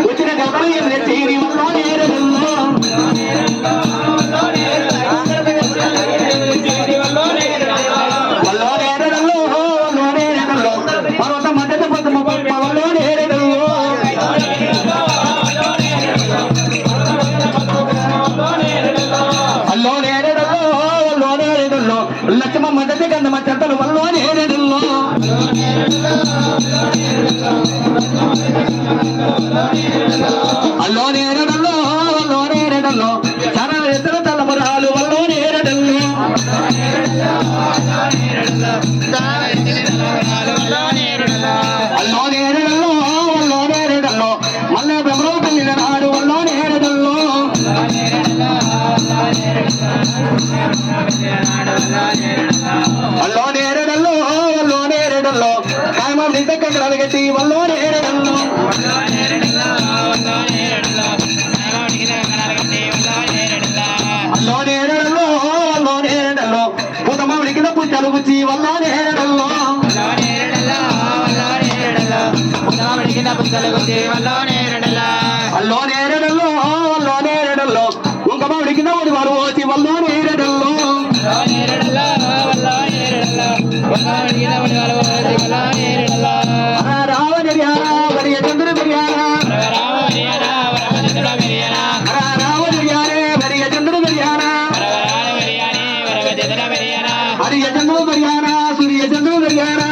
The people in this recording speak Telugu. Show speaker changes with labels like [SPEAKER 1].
[SPEAKER 1] వచ్చిన గల్పలు ఎదురు చేరి వల్లో నేరడల్లో పర్వత మధ్య పద్మ వల్లో నేరడల్లో అల్లో నేరడల్లో లక్ష్మ మధ్య గంధమ చెత్తలు వల్లో నేరడల్లో అల్లో నేరడల్లో చాలా ఇతర తలమురాలు వల్లో నేరడల్లో అల్లో నేరడల్లో మళ్ళీ బ్రహ్మరావు పెళ్లిన నాడు వల్లో నేరడల్లో అల్లో నేరడల్లో కాయమ నింత కంకరాలు కట్టి వల్లో నేరడల్లో అల్లో నేరడల్లో పుతమావిడి కింద పుట్టలు గుచ్చి వల్లో నేరడల్లో అల్లో నేరడల్లో ఇంకమావిడి కింద ఒకటి వారు వచ్చి వల్లో నేరడల్లో రావణి చంద్రుడు బిర్యానా హరియ చంద్రు బిర్యానా సూర్య చంద్రు బిర్యానా